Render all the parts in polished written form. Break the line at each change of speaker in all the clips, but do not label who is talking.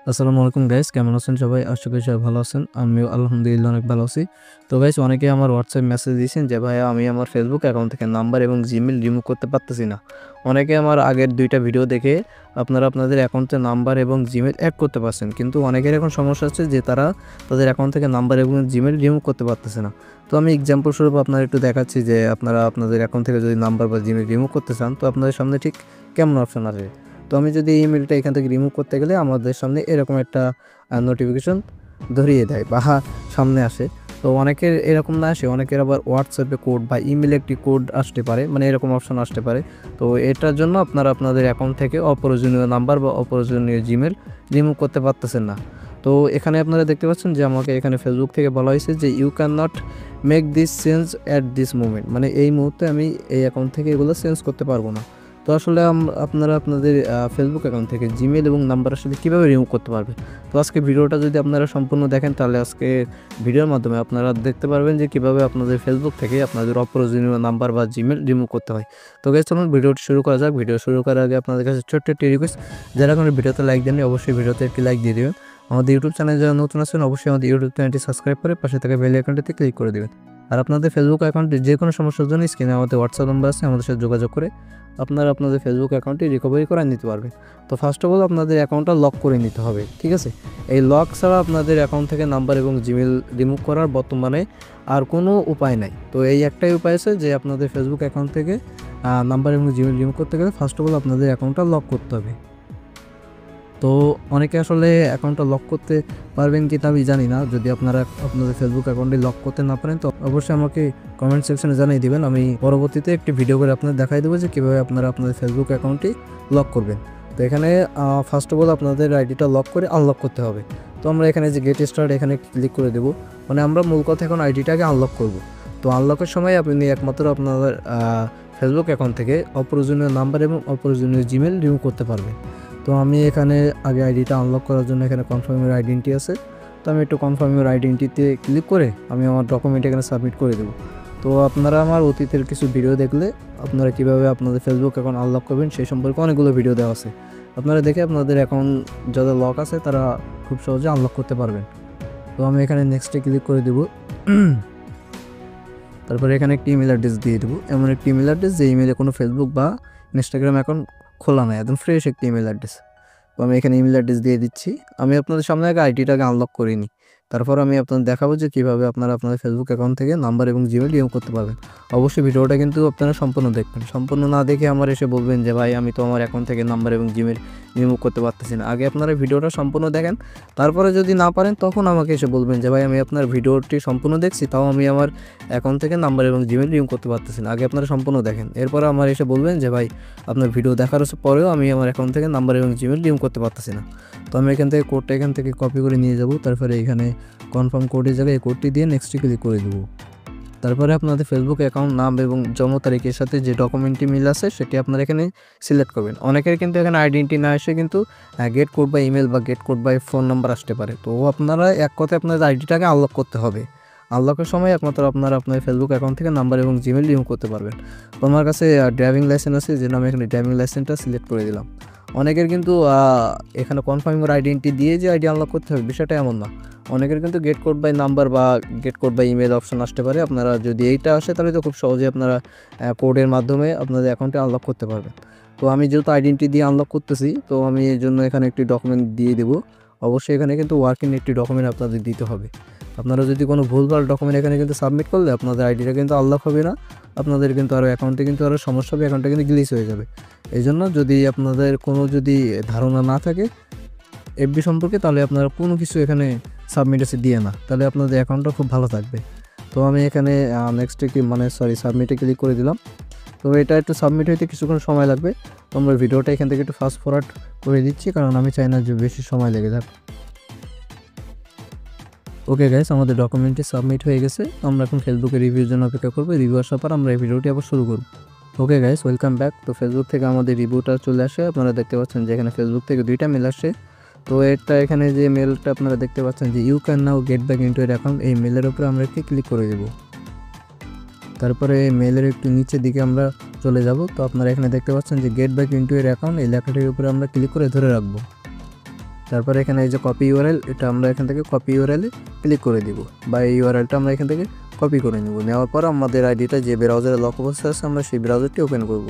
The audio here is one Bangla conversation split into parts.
আসসালামু আলাইকুম গাইস, কেমন আছেন সবাই? আশা করি সবাই ভালো আছেন। আমিও আলহামদুলিল্লাহ অনেক ভালো আছি। তো গাইস, অনেকেই আমার হোয়াটসঅ্যাপ মেসেজ দিয়েছেন যে ভাইয়া আমি আমার ফেসবুক অ্যাকাউন্ট থেকে নাম্বার এবং জিমেইল রিমুভ করতে পারতেছি না। অনেকে আমার আগের 2টা ভিডিও দেখে আপনারা আপনাদের অ্যাকাউন্টে নাম্বার এবং জিমেইল অ্যাড করতে পারছেন, কিন্তু অনেকের এখন সমস্যা হচ্ছে যে তারা তাদের অ্যাকাউন্ট থেকে নাম্বার এবং জিমেইল রিমুভ করতে পারতেছে না। তো আমি এক্সাম্পল স্বরূপ আপনাদের একটু দেখাচ্ছি যে আপনারা আপনাদের অ্যাকাউন্ট থেকে যদি নাম্বার বা জিমেইল রিমুভ করতে চান তো আপনাদের সামনে ঠিক কেমন অপশন আসবে। তো আমি যদি এই ইমেলটা এখান থেকে রিমুভ করতে গেলে আমাদের সামনে এরকম একটা নোটিফিকেশন ধরিয়ে দেয় বা সামনে আসে। তো অনেকের এরকম না আসে, অনেকের আবার হোয়াটসঅ্যাপে কোড বা ইমেলে একটি কোড আসতে পারে, মানে এরকম অপশন আসতে পারে। তো এটার জন্য আপনারা আপনাদের অ্যাকাউন্ট থেকে অপ্রয়োজনীয় নাম্বার বা অপ্রয়োজনীয় জিমেল রিমুভ করতে পারতেছেন না। তো এখানে আপনারা দেখতে পাচ্ছেন যে আমাকে এখানে ফেসবুক থেকে বলা হয়েছে যে you can not make this change at this moment, মানে এই মুহূর্তে আমি এই অ্যাকাউন্ট থেকে এগুলো চেঞ্জ করতে পারবো না। তো আসলে আপনারা আপনাদের ফেসবুক অ্যাকাউন্ট থেকে জিমেল এবং নাম্বার আসলে কীভাবে রিমুভ করতে পারবেন। তো আজকে ভিডিওটা যদি আপনারা সম্পূর্ণ দেখেন তাহলে আজকে ভিডিওর মাধ্যমে আপনারা দেখতে পারবেন যে কীভাবে আপনাদের ফেসবুক থেকে আপনাদের অপ্রয়োজনীয় নাম্বার বা জিমেল রিমুভ করতে হয়। তো গাইস, চলুন ভিডিওটি শুরু করা যাক। ভিডিও শুরু করার আগে আপনাদের কাছে ছোট্ট একটি রিকোয়েস্ট, যারা কোনো ভিডিওতে লাইক দেননি অবশ্যই ভিডিওতে একটি লাইক দিয়ে দেবেন। আমাদের ইউটিউব চ্যানেলে যারা নতুন আছেন অবশ্যই আমাদের ইউটিউব চ্যানেলটি সাবস্ক্রাইব করে পাশে থাকা বেল আইকনটিতে ক্লিক করে দেবেন। আর আপনাদের ফেসবুক অ্যাকাউন্টে যে কোনো সমস্যার জন্য স্ক্রিনে আমাদের হোয়াটসঅ্যাপ নাম্বার আছে, আমাদের সাথে যোগাযোগ করে আপনারা আপনাদের ফেসবুক অ্যাকাউন্টটি রিকভারি করে নিতে পারবেন। তো ফার্স্ট অফ অল আপনাদের অ্যাকাউন্টটা লক করে নিতে হবে, ঠিক আছে? এই লক ছাড়া আপনাদের অ্যাকাউন্ট থেকে নাম্বার এবং জিমেল রিমুভ করার বর্তমানে আর কোনো উপায় নাই। তো এই একটাই উপায় আছে যে আপনাদের ফেসবুক অ্যাকাউন্ট থেকে নাম্বার এবং জিমেল রিমুভ করতে গেলে ফার্স্ট অফ অল আপনাদের অ্যাকাউন্টটা লক করতে হবে। তো অনেকে আসলে অ্যাকাউন্টটা লক করতে পারবেন কি তা আমি জানি না। যদি আপনারা আপনাদের ফেসবুক অ্যাকাউন্টে লক করতে না পারেন তো অবশ্যই আমাকে কমেন্ট সেকশনে জানিয়ে দিবেন। আমি পরবর্তীতে একটি ভিডিও করে আপনাদের দেখাই দেবো যে কীভাবে আপনারা আপনাদের ফেসবুক অ্যাকাউন্টটি লক করবেন। তো এখানে ফার্স্ট অফ অল আপনাদের আইডিটা লক করে আনলক করতে হবে। তো আমরা এখানে যে গেট স্টার্ট এখানে ক্লিক করে দেবো, মানে আমরা মূল কথা এখন আইডিটাকে আনলক করব। তো আনলকের সময় আপনি একমাত্র আপনাদের ফেসবুক অ্যাকাউন্ট থেকে অপ্রয়োজনীয় নাম্বার এবং অপ্রয়োজনীয় জিমেল রিমুভ করতে পারবেন। তো আমি এখানে আগে আইডিটা আনলক করার জন্য এখানে কনফার্ম ইউর আইডেন্টি আছে। তো আমি একটু কনফার্ম ইউর আইডেন্টিতে ক্লিক করে আমি আমার ডকুমেন্ট এখানে সাবমিট করে দেবো। তো আপনারা আমার অতীতের কিছু ভিডিও দেখলে আপনারা কীভাবে আপনাদের ফেসবুক অ্যাকাউন্ট আনলক করবেন সেই সম্পর্কে অনেকগুলো ভিডিও দেওয়া আছে। আপনারা দেখে আপনাদের অ্যাকাউন্ট যাদের লক আছে তারা খুব সহজে আনলক করতে পারবেন। তো আমি এখানে নেক্সটে ক্লিক করে দেবো। তারপরে এখানে একটি ইমেল অ্যাড্রেস দিয়ে দেবো, এমন একটি ইমেল অ্যাড্রেস যে ইমেলে কোনো ফেসবুক বা ইনস্টাগ্রাম অ্যাকাউন্ট খোলা নাই, একদম ফ্রেশ একটি ইমেল অ্যাড্রেস। তো আমি এখানে ইমেল অ্যাড্রেস দিয়ে দিচ্ছি। আমি আপনাদের সামনে আগে আইডিটাকে আনলক করিনি, তারপর আমি আপনাদের দেখাবো যে কীভাবে আপনারা আপনাদের ফেসবুক অ্যাকাউন্ট থেকে নাম্বার এবং জিমেল রিমুভ করতে পারবেন। অবশ্যই ভিডিওটা কিন্তু আপনারা সম্পূর্ণ দেখবেন, সম্পূর্ণ না দেখে আমার এসে বলবেন যে ভাই আমি তো আমার অ্যাকাউন্ট থেকে নাম্বার এবং জিমেল রিমুভ করতে পারতেছি না। আগে আপনারা ভিডিওটা সম্পূর্ণ দেখেন, তারপরে যদি না পারেন তখন আমাকে এসে বলবেন যে ভাই আমি আপনার ভিডিওটি সম্পূর্ণ দেখছি তাও আমি আমার অ্যাকাউন্ট থেকে নাম্বার এবং জিমেল রিমুভ করতে পারতেছি না। আগে আপনারা সম্পূর্ণ দেখেন, এরপরে আমার এসে বলবেন যে ভাই আপনার ভিডিও দেখার পরেও আমি আমার অ্যাকাউন্ট থেকে নাম্বার এবং জিমেল রিমুভ করতে পারতেছি না। তো আমি এখান থেকে কোডটা এখান থেকে কপি করে নিয়ে যাব, তারপরে এখানে কনফার্ম কোডের জায়গায় এই কোডটি দিয়ে নেক্সটে ক্লিক করে দেবো। তারপরে আপনাদের ফেসবুক অ্যাকাউন্ট নাম এবং জন্ম তারিখের সাথে যে ডকুমেন্টটি মিল আছে সেটি আপনারা এখানে সিলেক্ট করবেন। অনেকের কিন্তু এখানে আইডেন্টি না এসে কিন্তু গেট কোড বা ইমেল বা গেট কোড বা ফোন নাম্বার আসতে পারে। তো আপনারা এক কথায় আপনাদের আইডিটাকে আনলক করতে হবে। আনলকের সময় একমাত্র আপনারা আপনার ফেসবুক অ্যাকাউন্ট থেকে নাম্বার এবং জিমেল রিমুভ করতে পারবেন। তো আমার কাছে ড্রাইভিং লাইসেন্স আছে, যে আমি এখানে ড্রাইভিং লাইসেন্সটা সিলেক্ট করে দিলাম। অনেকের কিন্তু এখানে কনফার্ম ইউর আইডেন্টি দিয়ে যে আইডি আনলক করতে হবে বিষয়টা এমন না। অনেকের কিন্তু গেট কোড বাই নাম্বার বা get code by email option আসতে পারে। আপনারা যদি এইটা আসে তাহলে তো খুব সহজেই আপনারা কোডের মাধ্যমে আপনাদের অ্যাকাউন্টে আনলক করতে পারবেন। তো আমি যেহেতু আইডেন্টি দিয়ে আনলক করতেছি তো আমি এই জন্য এখানে একটি ডকুমেন্ট দিয়ে দেবো। অবশ্যই এখানে কিন্তু ওয়ার্কিং একটি ডকুমেন্ট আপনাদের দিতে হবে। আপনারা যদি কোনো ভুলভাল ডকুমেন্ট এখানে কিন্তু সাবমিট করলে আপনাদের আইডিটা কিন্তু আনলক হবে না, আপনাদের কিন্তু আরও অ্যাকাউন্টে কিন্তু আরও সমস্যা হবে, অ্যাকাউন্টটা কিন্তু গ্লিচ হয়ে যাবে। এই জন্য যদি আপনাদের কোনো যদি ধারণা না থাকে এফবি সম্পর্কে তাহলে আপনারা কোনো কিছু এখানে সাবমিট আছে দিয়ে না, তাহলে আপনাদের অ্যাকাউন্টটা খুব ভালো থাকবে। তো আমি এখানে নেক্সটে সাবমিটে ক্লিক করে দিলাম। তো এটা একটু সাবমিট হইতে কিছুক্ষণ সময় লাগবে। তো আমরা ভিডিওটা এখান থেকে একটু ফাস্ট ফরওয়ার্ড করে দিচ্ছি, কারণ আমি চাই না যে বেশি সময় লেগে যাক। ওকে গাইস, আমাদের ডকুমেন্টটি সাবমিট হয়ে গেছে। আমরা এখন ফেসবুকে রিভিউর জন্য অপেক্ষা করবো। রিভিউ আসার পর আমরা এই ভিডিওটি আবার শুরু করব। Okay guys, welcome back. তো ফেসবুক থেকে আমাদের রিভিউটা চলে আসে। আপনারা দেখতে পাচ্ছেন যে এখানে ফেসবুক থেকে 2টা মেল আসে। তো এটা এখানে যে মেলটা আপনারা দেখতে পাচ্ছেন যে you can now get back into your account, এই মেলের উপরে আমরা একটি ক্লিক করে দেব। তারপরে এই মেলের একটু নিচের দিকে আমরা চলে যাব। তো আপনারা এখানে দেখতে পাচ্ছেন যে gate back into your account, এই লেখাটির উপরে আমরা ক্লিক করে ধরে রাখবো। তারপরে এখানে এই যে কপি ইউআরএল, এটা আমরা এখান থেকে কপি ইউআরএলে ক্লিক করে দিব, বা এই ইউআরএলটা আমরা এখান থেকে কপি করে নেব। নেওয়ার পর আমাদের আইডিটা যে ব্রাউজারে লক অবস্থায় আছে আমরা সেই ব্রাউজারটি ওপেন করব।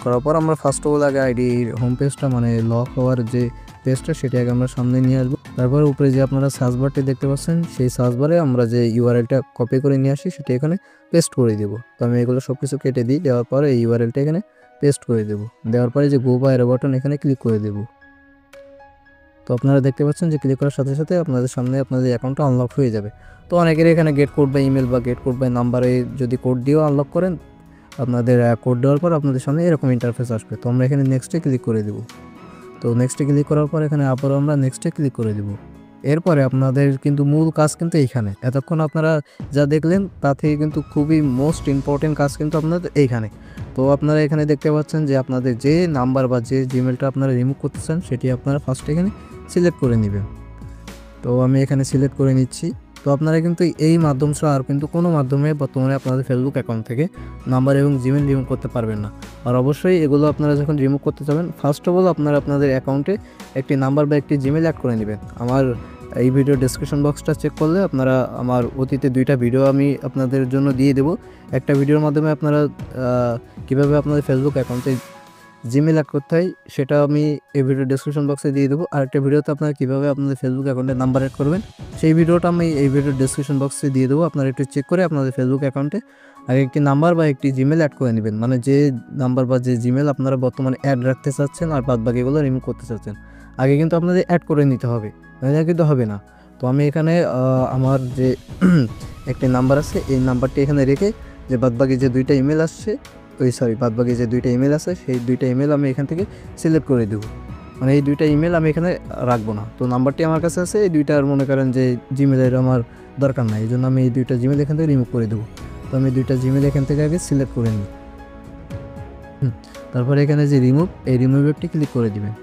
করার পর আমরা ফার্স্ট অফ অল আগে আইডির হোম পেজটা মানে লক হওয়ার যে পেজটা সেটা আগে আমরা সামনে নিয়ে আসবো। তারপর উপরে যে আপনারা সার্চ বারটি দেখতে পাচ্ছেন সেই সার্চ বারে আমরা যে ইউআরএলটা কপি করে নিয়ে আসি সেটা এখানে পেস্ট করে দেবো। তো আমি এগুলো সব কিছু কেটে দিই, দেওয়ার পরে এই ইউআরএলটা এখানে পেস্ট করে দেবো। দেওয়ার পরে যে গো বা এরো বাটন এখানে ক্লিক করে দেবো। তো আপনারা দেখতে পাচ্ছেন যে ক্লিক করার সাথে সাথে আপনাদের সামনে আপনাদের অ্যাকাউন্টটা আনলক হয়ে যাবে। তো অনেকের এখানে গেট কোড বা ইমেল বা গেট কোড বা নাম্বারে যদি কোড দিয়েও আনলক করেন, আপনাদের কোড দেওয়ার পর আপনাদের সামনে এরকম ইন্টারফেস আসবে। তো আমরা এখানে নেক্সটে ক্লিক করে দেবো। তো নেক্সটে ক্লিক করার পর এখানে আবারও আমরা নেক্সটে ক্লিক করে দেবো। এরপরে আপনাদের কিন্তু মূল কাজ কিন্তু এইখানে, এতক্ষণ আপনারা যা দেখলেন তা থেকে কিন্তু খুবই মোস্ট ইম্পর্টেন্ট কাজ কিন্তু আপনাদের এইখানে। তো আপনারা এখানে দেখতে পাচ্ছেন যে আপনাদের যে নাম্বার বা যে জিমেলটা আপনারা রিমুভ করতে চান সেটি আপনারা ফার্স্ট এখানে সিলেক্ট করে নেবেন। তো আমি এখানে সিলেক্ট করে নিচ্ছি। তো আপনারা কিন্তু এই মাধ্যম ছাড়া আর কিন্তু কোনো মাধ্যমে বর্তমানে আপনাদের ফেসবুক অ্যাকাউন্ট থেকে নাম্বার এবং জিমেল রিমুভ করতে পারবেন না। আর অবশ্যই এগুলো আপনারা যখন রিমুভ করতে যাবেন ফার্স্ট অফ অল আপনারা আপনাদের অ্যাকাউন্টে একটি নাম্বার বা একটি জিমেল অ্যাড করে নেবেন। আমার এই ভিডিও ডেসক্রিপশন বক্সটা চেক করলে আপনারা আমার অতীতে 2টা ভিডিও আমি আপনাদের জন্য দিয়ে দেবো। একটা ভিডিওর মাধ্যমে আপনারা কীভাবে আপনাদের ফেসবুক অ্যাকাউন্টে জিমেল অ্যাড করতে হয় সেটা আমি এই ভিডিও ডেসক্রিপশন বক্সে দিয়ে দেবো। আরেকটা ভিডিওতে আপনারা কীভাবে আপনাদের ফেসবুক অ্যাকাউন্টে নাম্বার অ্যাড করবেন সেই ভিডিওটা আমি এই ভিডিও ডেসক্রিপশন বক্সে দিয়ে দেবো। আপনারা একটু চেক করে আপনাদের ফেসবুক অ্যাকাউন্টে আগে একটি নাম্বার বা একটি জিমেল অ্যাড করে নেবেন, মানে যে নাম্বার বা যে জিমেল আপনারা বর্তমানে অ্যাড রাখতে চাচ্ছেন আর বাদ বাকিগুলো রিমুভ করতে চাচ্ছেন আগে কিন্তু আপনাদের অ্যাড করে নিতে হবে, নাহলে কিন্তু হবে না। তো আমি এখানে আমার যে একটি নাম্বার আছে এই নাম্বারটি এখানে রেখে যে বাদবাকি যে 2টা ইমেল আসছে বাদবাকি যে 2টা ইমেল আছে সেই 2টা ইমেল আমি এখান থেকে সিলেক্ট করে দেবো, মানে এই 2টা ইমেল আমি এখানে রাখবো না। তো নাম্বারটি আমার কাছে আছে, এই 2টার মনে করেন যে জিমেলের আমার দরকার নাই, এই জন্য আমি এই 2টা জিমেল এখান থেকে রিমুভ করে দেবো। তো আমি 2টা জিমেল এখান থেকে আগে সিলেক্ট করে নিই। তারপরে এখানে যে রিমুভ, এই রিমুভ একটি ক্লিক করে দিবেন।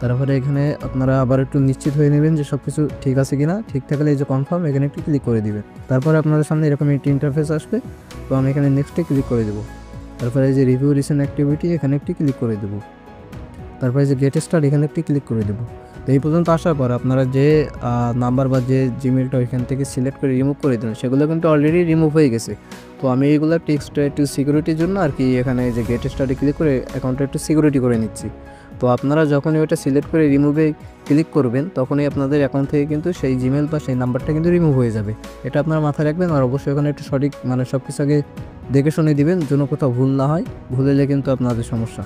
তারপরে এখানে আপনারা আবার একটু নিশ্চিত হয়ে নেবেন যে সব কিছু ঠিক আছে কিনা। ঠিক থাকলে এই যে কনফার্ম এখানে একটি ক্লিক করে দিবেন। তারপরে আপনাদের সামনে এরকম একটি ইন্টারফেস আসবে। তো আমি এখানে নেক্সটে ক্লিক করে দেবো। তারপরে এই যে রিভিউ রিসেন্ট অ্যাক্টিভিটি এখানে একটি ক্লিক করে দেবো। তারপরে যে গেট স্টার্ট এখানে একটি ক্লিক করে দেবো। তো এই পর্যন্ত আসার পর আপনারা যে নাম্বার বা যে জিমেলটা এখান থেকে সিলেক্ট করে রিমুভ করে দেন সেগুলো কিন্তু অলরেডি রিমুভ হয়ে গেছে। তো আমি এইগুলো টেক্সটটা একটু সিকিউরিটির জন্য আর কি এখানে যে গেট স্টার্টে ক্লিক করে অ্যাকাউন্টটা একটু সিকিউরিটি করে নিচ্ছি। তো আপনারা যখনই ওটা সিলেক্ট করে রিমুভে ক্লিক করবেন তখনই আপনাদের অ্যাকাউন্ট থেকে কিন্তু সেই জিমেল বা সেই নাম্বারটা কিন্তু রিমুভ হয়ে যাবে। এটা আপনারা মাথায় রাখবেন। আর অবশ্যই ওখানে একটু সঠিক মানে সব কিছু আগে দেখে শুনে দিবেন যেন কোথাও ভুল না হয়, ভুল হলে কিন্তু আপনাদের সমস্যা।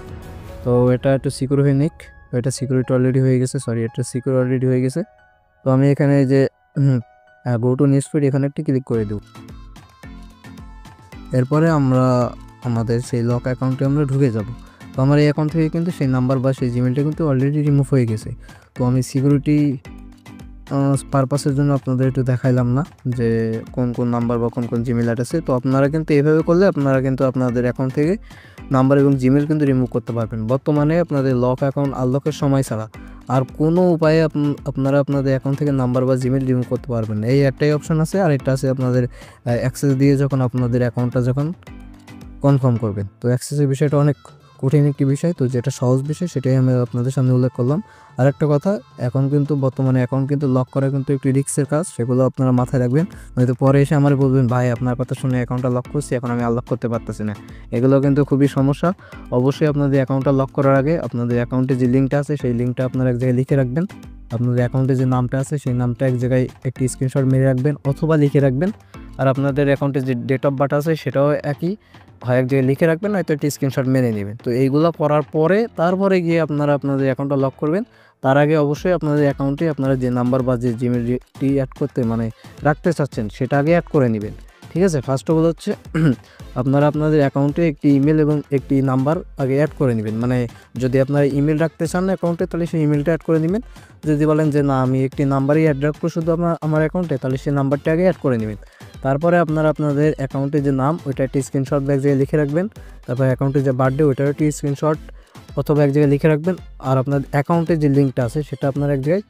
তো এটা একটু সিকিউর হয়ে নিক। তো এটা সিকিউরিটি অলরেডি হয়ে গেছে, এটা সিকিউর অলরেডি হয়ে গেছে। তো আমি এখানে যে গো টু নিউজ ফিড এখানে একটি ক্লিক করে দেব। এরপরে আমরা আমাদের সেই লক অ্যাকাউন্টে আমরা ঢুকে যাব। তো আমার এই অ্যাকাউন্ট থেকে কিন্তু সেই নাম্বার বা সেই জিমেলটা কিন্তু অলরেডি রিমুভ হয়ে গেছে। তো আমি সিকিউরিটি পারপাসের জন্য আপনাদের একটু দেখাইলাম না যে কোন কোন নাম্বার বা কোন কোন জিমেল আছে। তো আপনারা কিন্তু এভাবে করলে আপনারা কিন্তু আপনাদের অ্যাকাউন্ট থেকে নাম্বার এবং জিমেল কিন্তু রিমুভ করতে পারবেন। বর্তমানে আপনাদের লক অ্যাকাউন্ট আনলকের সময় ছাড়া আর কোনো উপায়ে আপনারা আপনাদের অ্যাকাউন্ট থেকে নাম্বার বা জিমেল রিমুভ করতে পারবেন না। এই একটাই অপশন আছে, আর একটা আছে আপনাদের অ্যাক্সেস দিয়ে যখন আপনাদের অ্যাকাউন্টটা যখন কনফার্ম করবেন। তো অ্যাক্সেসের বিষয়টা অনেক কঠিন একটি বিষয়, তো যেটা সহজ বিষয় সেটাই আমি আপনাদের সামনে উল্লেখ করলাম। আর একটা কথা, এখন কিন্তু বর্তমানে অ্যাকাউন্ট কিন্তু লক করা কিন্তু একটি রিস্কের কাজ, সেগুলো আপনারা মাথায় রাখবেন। হয়তো পরে এসে আমার বলবেন ভাই আপনার কথা শুনে অ্যাকাউন্টটা লক করছি, এখন আমি আনলক করতে পারতেছি না। এগুলো কিন্তু খুবই সমস্যা। অবশ্যই আপনাদের অ্যাকাউন্টটা লক করার আগে আপনাদের অ্যাকাউন্টে যে লিঙ্কটা আছে সেই লিঙ্কটা আপনারা এক জায়গায় লিখে রাখবেন। আপনাদের অ্যাকাউন্টে যে নামটা আছে সেই নামটা এক জায়গায় একটি স্ক্রিনশট মেরে রাখবেন অথবা লিখে রাখবেন। আর আপনাদের অ্যাকাউন্টে যে ডেট অফ বার্থ আছে সেটাও একই, হয় এক জায়গায় লিখে রাখবেন, হয়তো একটি স্ক্রিনশট মেরে নেবেন। তো এইগুলো করার পরে তারপরে গিয়ে আপনারা আপনাদের অ্যাকাউন্টটা লক করবেন। তার আগে অবশ্যই আপনাদের অ্যাকাউন্টে আপনারা যে নাম্বার বা যে জিমেলটি অ্যাড করতে মানে রাখতে চাচ্ছেন সেটা আগে অ্যাড করে নেবেন। ঠিক আছে, ফার্স্ট অফ অল হচ্ছে আপনারা আপনাদের অ্যাকাউন্টে একটি ইমেল এবং একটি নাম্বার আগে অ্যাড করে নেবেন। মানে যদি আপনারা ইমেল রাখতে চান অ্যাকাউন্টে তাহলে সেই ইমেলটা অ্যাড করে নেবেন। যদি বলেন যে না আমি একটি নাম্বারই অ্যাড রাখবো শুধু আমার অ্যাকাউন্টে, তাহলে সেই নাম্বারটা আগে অ্যাড করে নেবেন। তারপরে আপনারা আপনাদের অ্যাকাউন্টে যে নাম ওইটা একটি স্ক্রিনশট এক জায়গায় লিখে রাখবেন। তারপর অ্যাকাউন্টে যে বার্থডে ওইটার একটি স্ক্রিনশট অথবা এক জায়গায় লিখে রাখবেন। আর আপনার অ্যাকাউন্টে যে লিঙ্কটা আছে সেটা আপনারা এক জায়গায়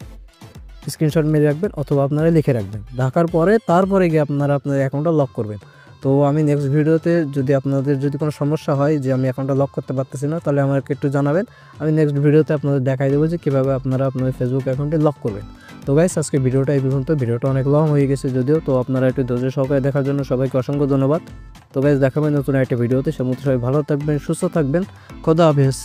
স্ক্রিনশট মেরে রাখবেন অথবা আপনারা লিখে রাখবেন। রাখার পরে তারপরে গিয়ে আপনারা আপনার অ্যাকাউন্টটা লক করবেন। তো আমি নেক্সট ভিডিওতে যদি আপনাদের যদি কোনো সমস্যা হয় যে আমি অ্যাকাউন্টটা লক করতে পারতেছি না, তাহলে আমাকে একটু জানাবেন। আমি নেক্সট ভিডিওতে আপনাদের দেখাই দেবো যে কীভাবে আপনারা আপনাদের ফেসবুক অ্যাকাউন্টে লক করবেন। তো গাইস আজকে ভিডিওটা এই পর্যন্ত। ভিডিওটা অনেক লং হয়ে গেছে যদিও, তো আপনারা একটু ধৈর্য সহকারে দেখার জন্য সবাইকে অসংখ্য ধন্যবাদ। তো গাইস দেখাবেন নতুন একটা ভিডিওতে। সে মতো সবাই ভালো থাকবেন, সুস্থ থাকবেন। খোদা হাফেজ।